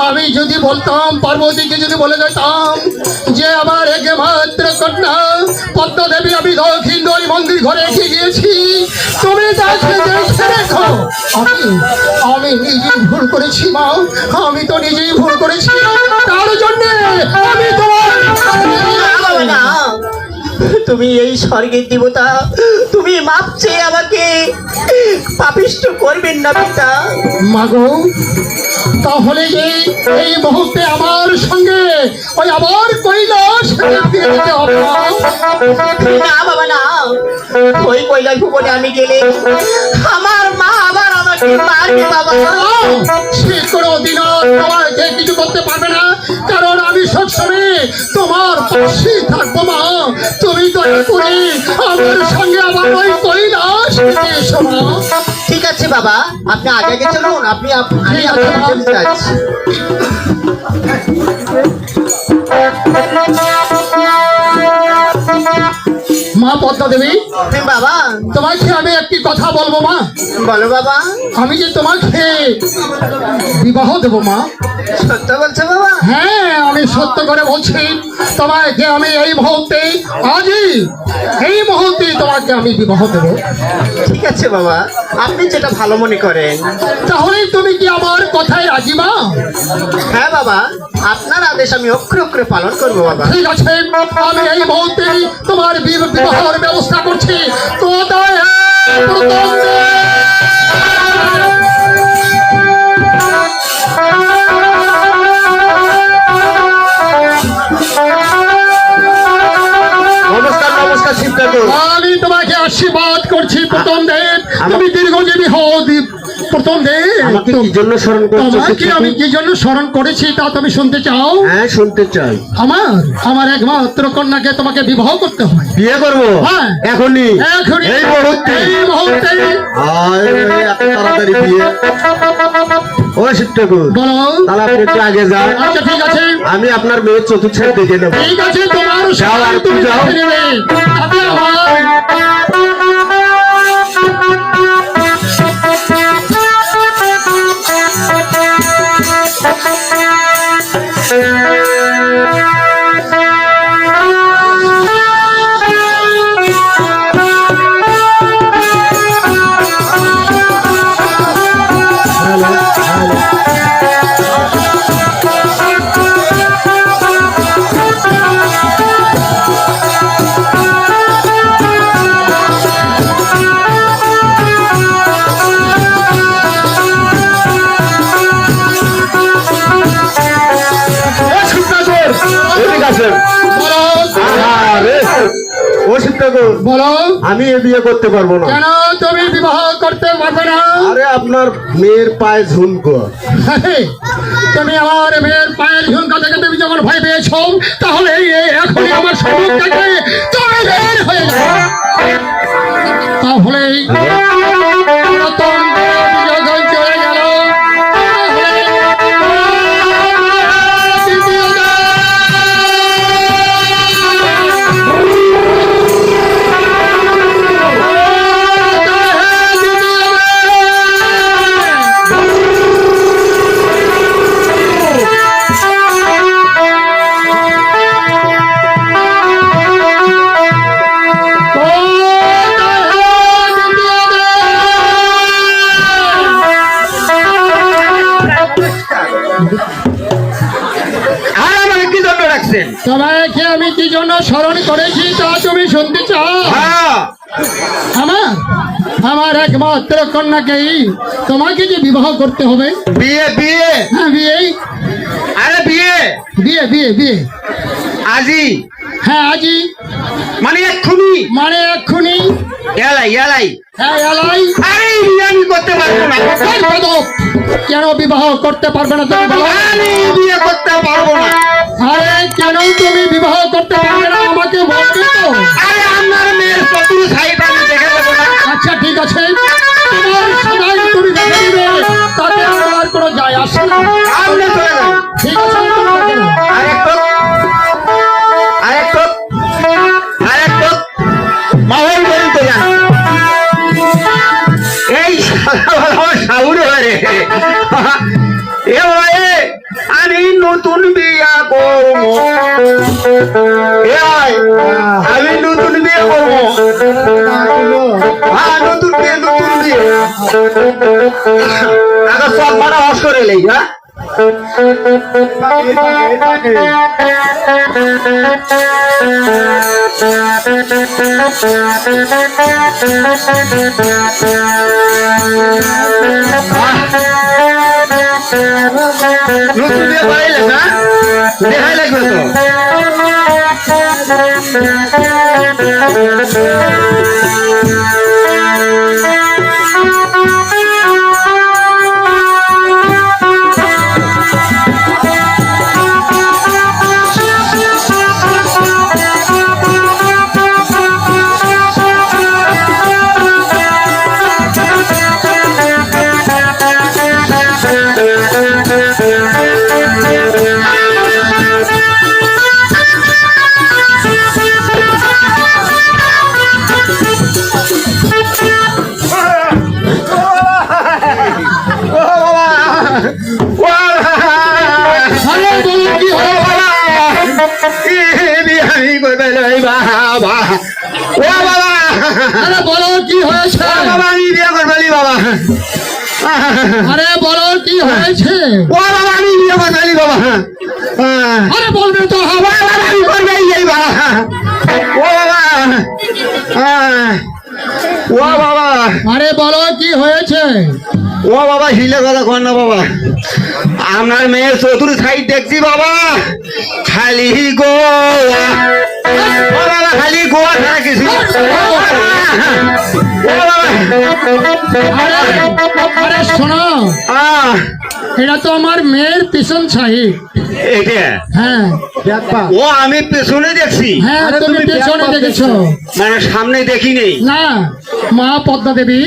আমি যদি বলতাম, পার্বতীকে যদি বলে যেতাম যে আমার একমাত্র কন্যা পদ্মা দেবী আমি দক্ষিণ দুয়ারি মন্দির ঘরে রেখে গিয়েছি, তুমি তাকে দেখে রেখো। আমি নিজেই ভুল করেছি মা, আমি তো নিজেই ভুল করেছি, তার জন্য আমি তোমার। তুমি এই স্বর্গের দেবতা, তুমি মাপ চেয়ে আমাকে পাপিষ্ঠ করবেন না পিতা। মাগো, তাহলে যে এই মুহূর্তে আমার সঙ্গে ওই আবার কৈলাস যেতে হবে? না বাবা না, ওই কৈলাস ভুবনে আমি গেলে আমার মা আবার আমাকে মারবে বাবা। সে কোনোদিন তোমাকে কিছু করতে পারবে না, কারণ আমি সবসময় তোমার পাশে থাকবো মা। তুমি দয়া করে আমার সঙ্গে আবার ওই কৈলাস যেতে এসো মা। ঠিক আছে বাবা, আপনি আগে আগে চলুন, আমি চলে যাচ্ছি। মা পদ্মা দেবী, বাবা তোমাকে আমি একটি কথা বলবো মা। বলো বাবা। আমি যে তোমাকে বিবাহ দেবো মা। সত্য বলছো বাবা? হ্যাঁ, আমি সত্য করে বলছি, তোমাকে আমি এই মুহূর্তে, আজই এই মুহূর্তে তোমাকে আমি বিবাহ দেবো। ঠিক আছে বাবা, আপনি যেটা ভালো মনে করেন। তাহলে তুমি কি আমার কথায় রাজি মা? হ্যাঁ বাবা, আপনার আদেশ আমি অক্ষরে অক্ষরে পালন করবো বাবা। ঠিক আছে, আমি এই মুহূর্তে তোমার বিবাহের ব্যবস্থা করছি। তো আমি তোমাকে আশীর্বাদ করছি প্রথম দেব, তুমি দীর্ঘজীবী হও। প্রথম দেব, আমাকে কি জন্য স্মরণ করছো? তোমাকে আমি কি জন্য স্মরণ করেছি তা তুমি শুনতে চাও? হ্যাঁ, শুনতে চাই। আমার একমাত্র কন্যাকে তোমাকে বিবাহ করতে হয়। বিয়ে করবো? হ্যাঁ, এখনই, এখনই, এই মুহূর্তে। এই মুহূর্তে। এত তাড়াতাড়ি বিয়ে? ও শিব ঠাকুর, বলো। তাহলে আপনি একটু আগে যান। আচ্ছা ঠিক আছে, আমি আপনার মেয়ের চতুর্থ দেখে নেব। ঠিক আছে, তোমার যাও, আর তুমি যাও। আমি আমার বলো। আমি এ বিয়ে করতে পারবো না। কেন তুমি বিবাহ করতে পারবে না? আরে আপনার মেয়ের পায়ে ঝুমকো। তুমি আমার মেয়ের পায়ের ঝুমকা থেকে তুমি যখন ভয় পেয়েছ, তাহলে এখনই আমার সম্মুখ থেকে তুমি বের হয়ে যাও। তাহলে যখন চলে গেল, তোমাকে আমি কি জন্য স্মরণ করেছি তা তুমি শুনতে চাও? হ্যাঁ আমার একমাত্র কন্যাকেই তোমাকে যে বিবাহ করতে হবে। বিয়ে বিয়ে হ্যাঁ বিয়ে, আরে বিয়ে বিয়ে বিয়ে বিয়ে আজই হ্যাঁ আজই, মানে এক্ষুনি মানে এক্ষুনি। এলাই এলাই হ্যাঁ এলাই। আরে বিয়ে আমি করতে পারবো না। এই বেদব, কেন বিবাহ করতে পারবে না তুমি বলো? আমি বিয়ে করতে পারবো না। আরে কেন তুমি বিবাহ করতে পারবে না আমাকে বলবে তো? আরে আপনার মেয়ের চতুর সাইড আমি দেখে দেবো না। আচ্ছা ঠিক আছে, তোমার সদাই তুমি দেখে নিবে, তাতে আমার কোনো যায় আসে না। আপনি চলে যান। ঠিক আছে তুমি দেখে নাও। আরেকটু আরেকটু আরেকটু মাহল বলুন তো যান। এই সাউরে রে এ ভাই, আমি নতুন বিয়া করবো। আমি নতুন বিয়ে করবো। হ্যাঁ নতুন বিয়ে নতুন বিয়ে। আগে সব মারা হস করে লেই। হ্যাঁ নতুন বিয়ে করাইলে না দেখাই লাগবে তো। আরে বলো কি হলো? আমি করবে নাই বাবা। ও বাবা আরে বলো কি হয়েছে? বাবা আমি বিয়ে করবে নি বাবা। আরে বলো কি হয়েছে? ও বাবা আমি বিয়ে করবে নি বাবা। আরে বলবে তো ও বাবা আমি করবে এই বাবা। ও বাবা ও বাবা আরে বলো কি হয়েছে? ও বাবা হিলে কথা কর না বাবা। আপনার মেয়ের চতুর সাইড দেখছি বাবা, খালি গোয়া। ও বাবা খালি গোয়া ছাড়া কিছু না। ও বাবা আরে আরে শোনো, এটা তো আমার মেয়ের পিছন সাহিদ। এটা হ্যাঁ ও আমি পেছনে দেখছি, হ্যাঁ তুমি পেছনে দেখেছো মানে সামনে দেখি নেই। না? মা পদ্মা দেবী